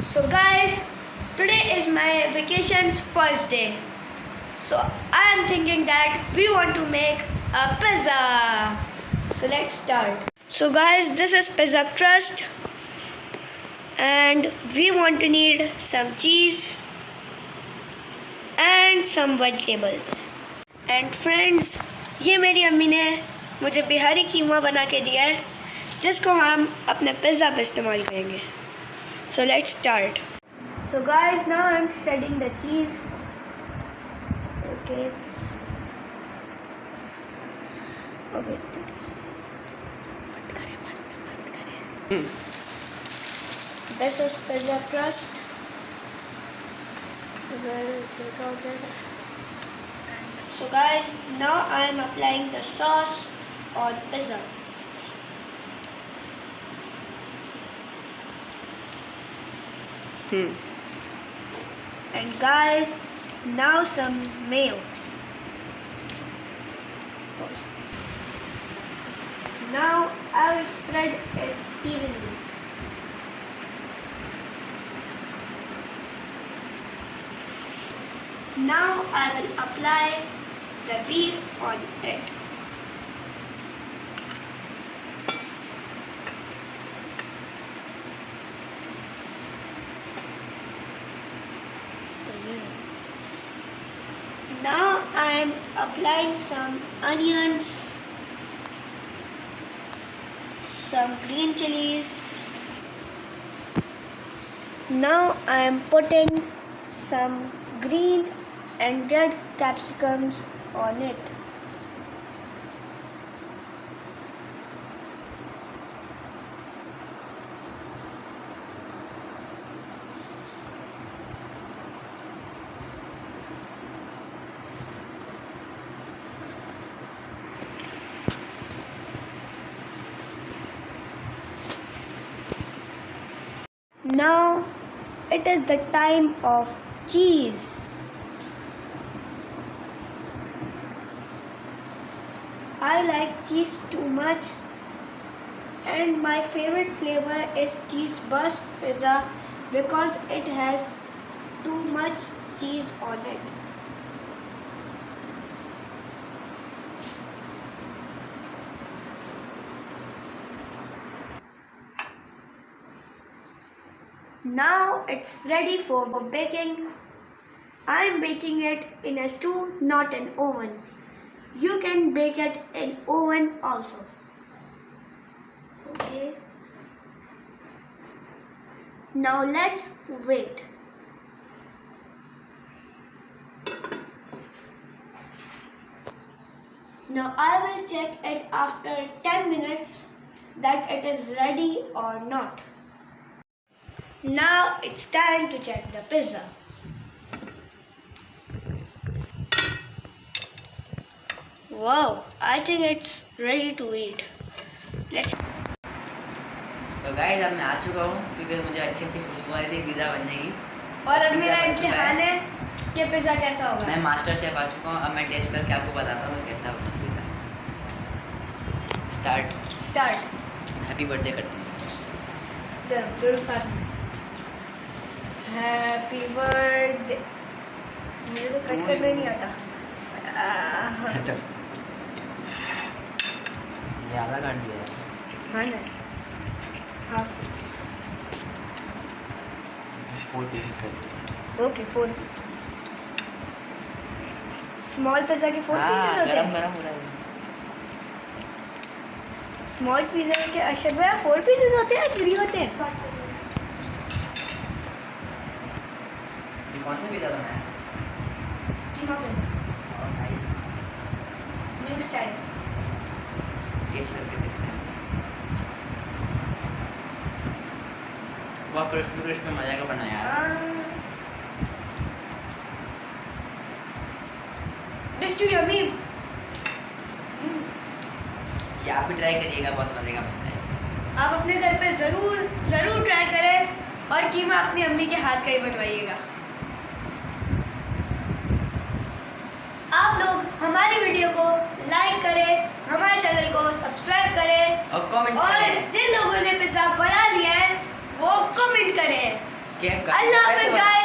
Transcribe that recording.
So guys, today is my vacation's first day. So I am thinking that we want to make a pizza. So let's start. So guys, this is pizza crust and we want to need some cheese and some vegetables. And friends, ये मेरी अम्मी ने मुझे बिहारी कीमा बना के दिया है जिसको हम अपने पिज़्ज़ा पे इस्तेमाल करेंगे. So let's start. So guys, now I'm shredding the cheese. Okay. This is pizza crust. We'll take out it. So guys, now I am applying the sauce on pizza. And guys, now some mayo. Now I will spread it evenly. Now I will apply the beef on it. Now I am applying some onions, some green chilies. Now I am putting some green and red capsicums on it. Now it is the time of cheese. I like cheese too much and my favorite flavor is cheese burst pizza because it has too much cheese on it. Now it's ready for baking. I am baking it in a stew, not an oven. You can bake it in oven also. Okay. Now let's wait. Now I will check it after 10 minutes that it is ready or not. Now it's time to check the pizza. Wow, I think it's ready to eat. Let's. So guys, अब मैं आ चुका हूँ क्योंकि मुझे अच्छे से खुशबू आ रही थी पिज़्ज़ा बनने की. और अब मेरा इम्तिहान है कि पिज़्ज़ा कैसा होगा. मैं मास्टर शेफ आ चुका हूँ. अब मैं टेस्ट करके आपको बताता हूँ कि कैसा बना पिज़्ज़ा. स्टार्ट. हैप्पी बर्थडे करते हैं. चलो दोनों साथ में. Happy birthday. मुझे तो कट करना नहीं आता. ये आधा काट दिया. हाँ ना. हाफ. 4 पीसेस कर दिए. Okay 4 pieces. स्मॉल पिज़्ज़ा के 4 पीसेस होते हैं. गरम हो रहा है. स्मॉल पिज़्ज़ा के अशर भैया 4 पीसेस होते हैं या 3 होते हैं. कौन सा पिज़्ज़ा बनाया है? कीमा pizza. Nice. New style. Taste करके देखते हैं. बहुत क्रिस्पी मज़ा का बनाया यार. This too yummy. ये आप भी ट्राई करिएगा, बहुत मज़े का बनता है. आप अपने घर पे ज़रूर ट्राई करें और कीमा अपनी अम्मी के हाथ का ही बनवाइएगा. आप लोग हमारी वीडियो को लाइक करें, हमारे चैनल को सब्सक्राइब करें और कमेंट और करें. जिन लोगों ने पिज़्ज़ा बना लिया है वो कमेंट करें. केक अल्लाह हाफिज़ गाइस।